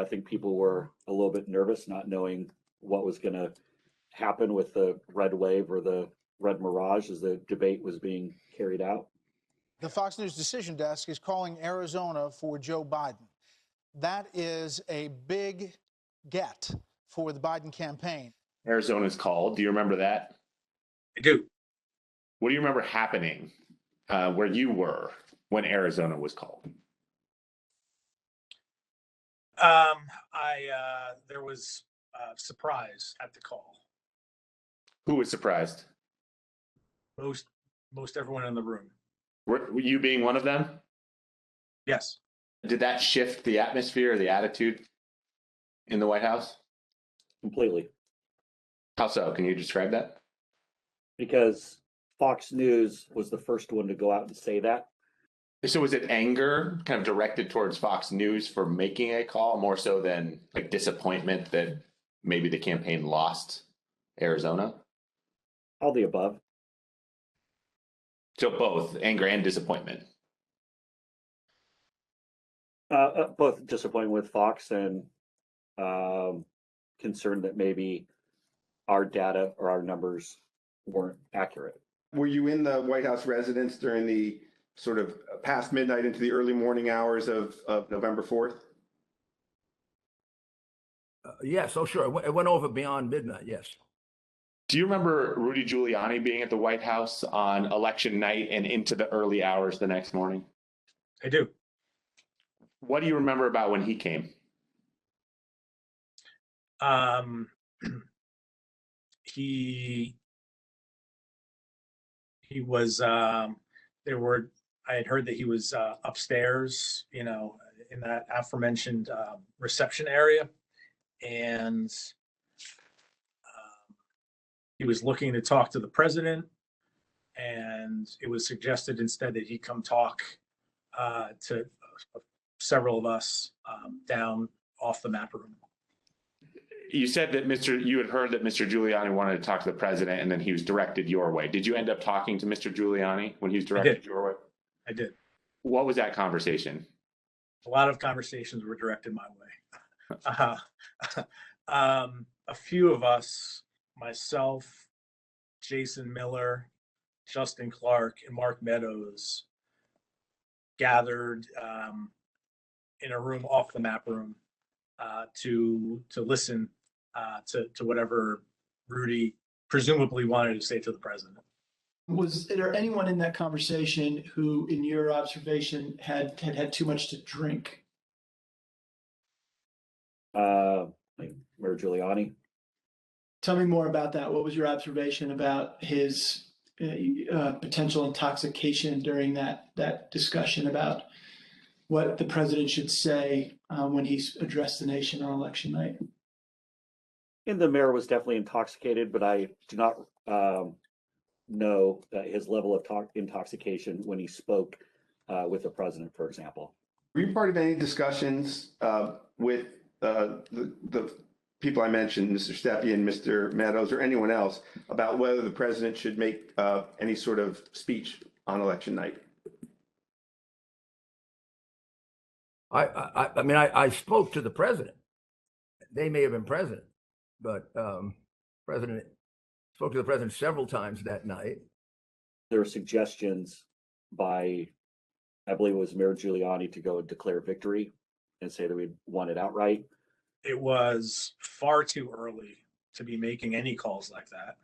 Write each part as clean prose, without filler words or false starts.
I think people were a little bit nervous, not knowing what was going to happen with the red wave or the red mirage as the debate was being carried out. The Fox News Decision Desk is calling Arizona for Joe Biden. That is a big get for the Biden campaign. Arizona's called. Do you remember that? I do. What do you remember happening where you were when Arizona was called? There was surprise at the call. Who was surprised? Most everyone in the room. Were you being one of them? Yes. Did that shift the atmosphere, the attitude in the White House? Completely. How so? Can you describe that? Because Fox News was the first one to go out and say that. So was it anger kind of directed towards Fox News for making a call more so than like disappointment that maybe the campaign lost Arizona? All the above. So both anger and disappointment. Both disappointed with Fox and concerned that maybe our data or our numbers weren't accurate. Were you in the White House residence during the sort of past midnight into the early morning hours of November 4th? Yes, oh sure. It went over beyond midnight, yes. Do you remember Rudy Giuliani being at the White House on election night and into the early hours the next morning? I do. What do you remember about when he came? He was I had heard that he was upstairs, in that aforementioned reception area, and he was looking to talk to the president, and it was suggested instead that he come talk to several of us down off the map room. You said that you had heard that Mr. Giuliani wanted to talk to the president and then he was directed your way. Did you end up talking to Mr. Giuliani when he was directed your way? I did. What was that conversation? A lot of conversations were directed my way. A few of us, myself, Jason Miller, Justin Clark, and Mark Meadows, gathered in a room off the map room to listen to whatever Rudy presumably wanted to say to the president. Was there anyone in that conversation who, in your observation, had too much to drink? Like Mayor Giuliani. Tell me more about that. What was your observation about his potential intoxication during that discussion about what the president should say when he's addressed the nation on election night? And the mayor was definitely intoxicated, but I do not know his level of intoxication when he spoke with the president, for example. Were you part of any discussions with the people I mentioned, Mr. Stepien, Mr. Meadows, or anyone else, about whether the president should make any sort of speech on election night? I spoke to the president. They may have been present, but president spoke to the president several times that night. There were suggestions by, I believe it was Mayor Giuliani, to go and declare victory and say that we'd won it outright. It was far too early to be making any calls like that.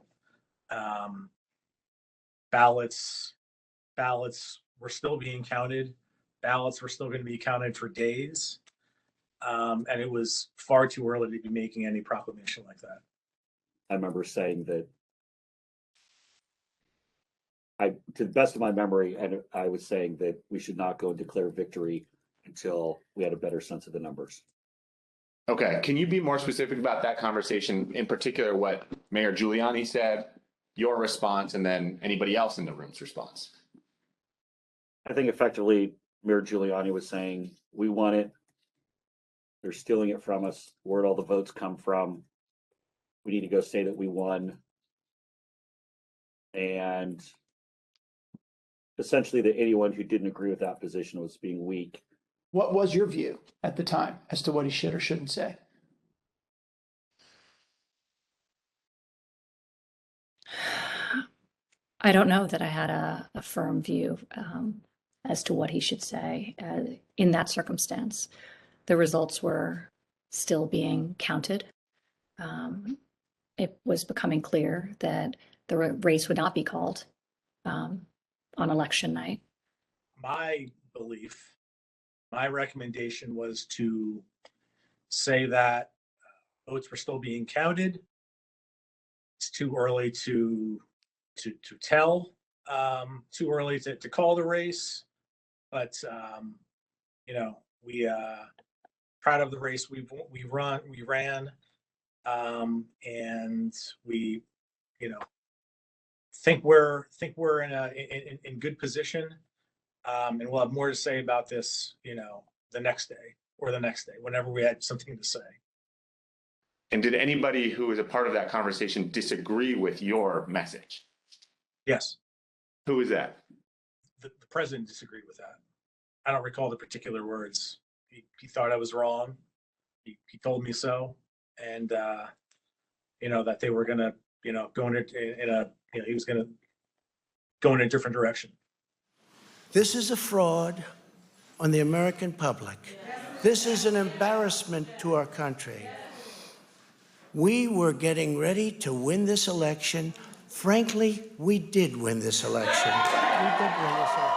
Ballots were still being counted. Ballots were still going to be counted for days. And it was far too early to be making any proclamation like that. I remember saying that, to the best of my memory, and I was saying that we should not go and declare victory until we had a better sense of the numbers. Okay. Can you be more specific about that conversation, in particular what Mayor Giuliani said, your response, and then anybody else in the room's response? I think effectively Mayor Giuliani was saying, we won it. They're stealing it from us. Where'd all the votes come from? We need to go say that we won. And essentially that anyone who didn't agree with that position was being weak What was your view at the time as to what he should or shouldn't say? I don't know that I had a firm view as to what he should say in that circumstance. The results were still being counted. It was becoming clear that the race would not be called on election night. My belief, my recommendation was to say that votes were still being counted. It's too early to tell, too early to call the race, but you know, we proud of the race we ran, and we, you know, think we're in good position, and we'll have more to say about this, you know, the next day or the next day, whenever we had something to say. And did anybody who was a part of that conversation disagree with your message? Yes, Who was that? the president disagreed with that. I don't recall the particular words. He thought I was wrong. He told me so, and you know, that they were gonna, you know, go in a, you know, he was gonna go in a different direction. This is a fraud on the American public. This is an embarrassment to our country. We were getting ready to win this election. Frankly, we did win this election. We did win this election.